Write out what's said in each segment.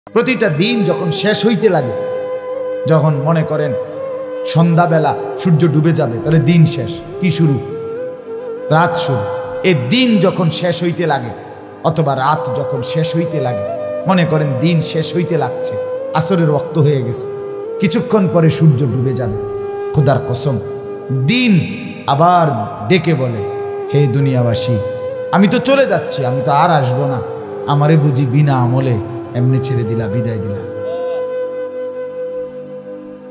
প্রতিটা দিন যখন শেষ হইতে লাগে, যখন মনে করেন সন্ধ্যাবেলা সূর্য ডুবে যাবে, তাহলে দিন শেষ, কি শুরু? রাত শুরু। এই দিন যখন শেষ হইতে লাগে অথবা রাত যখন শেষ হইতে লাগে, মনে করেন দিন শেষ হইতে লাগছে, আসরের ওয়াক্ত হয়ে গেছে, কিছুক্ষণ পরে সূর্য ডুবে যাবে। খোদার কসম, দিন আবার ডেকে বলে, হে দুনিয়াবাসী, আমি তো চলে যাচ্ছি, আমি তো আর আসবো না, আমারে বুঝি বিনা আমলে এমনি ছেড়ে দিলা, বিদায় দিলা।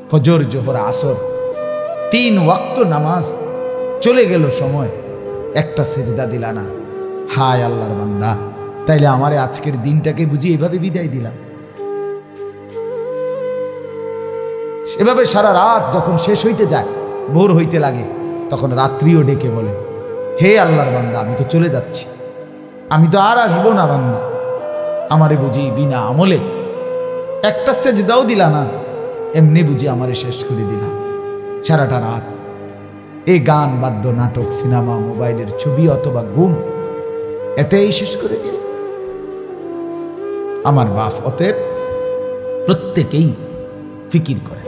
ফজর, জোহর, আসর, 3 ওয়াক্ত নামাজ চলে গেল সময়, একটা সেজদা দিলা না। হায় আল্লাহর বান্দা, তাইলে আমারে আজকের দিনটাকে বুঝি এভাবে বিদায় দিলাম। এভাবে সারা রাত যখন শেষ হইতে যায়, ভোর হইতে লাগে, তখন রাত্রিও ডেকে বলে, হে আল্লাহর বান্দা, আমি তো চলে যাচ্ছি, আমি তো আর আসবো না বান্দা, আমারে বুঝি বিনা আমলে একটা সেজদাও দিলা না, এমনি বুঝি আমারে শেষ করে দিলা। সারাটা রাত এই গান, বাদ্য, নাটক, সিনেমা, মোবাইলের ছবি অথবা গুম, এতেই শেষ করে দিল আমার বাপ। অতএব প্রত্যেকেই ফিকির করে,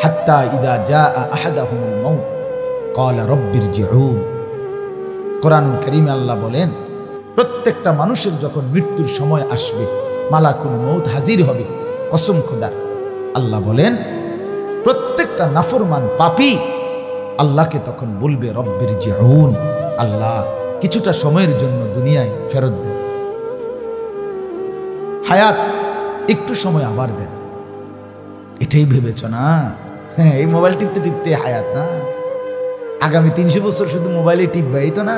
হাত্তা ইদা জাআ আহাদাহুমুল মাউত ক্বালা রাব্বিরজিউন। কোরআনুল কারীমে আল্লাহ বলেন, প্রত্যেকটা মানুষের যখন মৃত্যুর সময় আসবে, মালাকুল মউত হাজির হবে, কসম খোদার, আল্লাহ বলেন প্রত্যেকটা নাফরমান পাপী আল্লাহকে তখন বলবে, রব্বিরজিউন, আল্লাহ কিছুটা সময়ের জন্য দুনিয়ায় ফেরত দেন, হায়াত একটু সময় আবার দেন। এটাই ভেবেছ না? হ্যাঁ, এই মোবাইল টিপতে টিপতে হায়াত না, আগামী 300 বছর শুধু মোবাইলে টিপবে, এই তো না?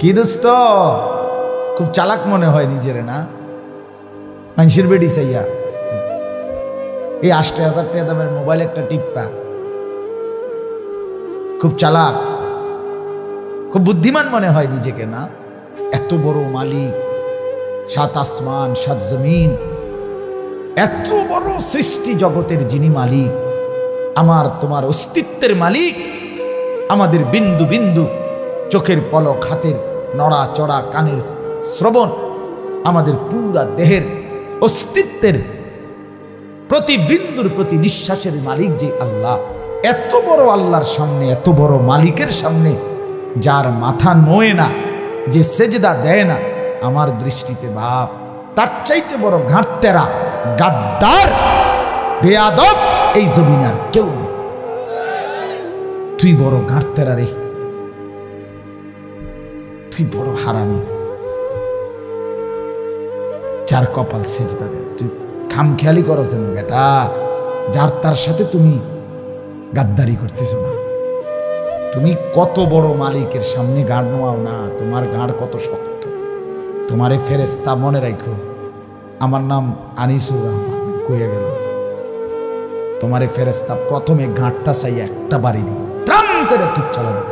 কি দোস্ত, খুব চালাক মনে হয় নিজেরে না? মানুষের বেডি চাইয়া এই 80,000 টাকা দামের মোবাইল একটা টিপ্পা, খুব চালাক, খুব বুদ্ধিমান মনে হয় নিজেকে না? এত বড় মালিক, 7 আসমান 7 জমিন, এত বড় সৃষ্টি জগতের যিনি মালিক, আমার তোমার অস্তিত্বের মালিক, আমাদের বিন্দু বিন্দু, চোখের পলক, হাতের নড়া চড়া, কানের শ্রবণ, আমাদের পুরা দেহের অস্তিত্বের প্রতি বিন্দুর প্রতি নিঃশ্বাসের মালিক যে আল্লাহ, এত বড় আল্লাহর সামনে, এত বড় মালিকের সামনে, যার মাথা নোয়ে না, যে সেজদা দেয় না, আমার দৃষ্টিতে বাপ তার চাইতে বড় ঘাটতেরা, গাদ্দার, বেয়াদব এই জমিনে আর কেউ নেই। তুই বড় ঘাটতেরা রে, তুই বড় হারামি, যার কপাল সেজদা দেয়। তুই খামখেয়ালি করছেন বেটা, যার তার সাথে তুমি গাদ্দারি করতেছ না। তুমি কত বড় মালিকের সামনে গাড় নোয়াও না, তোমার গাড় কত শক্ত। তোমারে ফেরেশতা মনে রাখো, আমার নাম আনিসুর রহমান, কইয়া গেল, তোমারে ফেরেশতা প্রথমে গাঁটটা চাই একটা বাড়ি দিব, ট্রাম করে ঠিক চালাবে।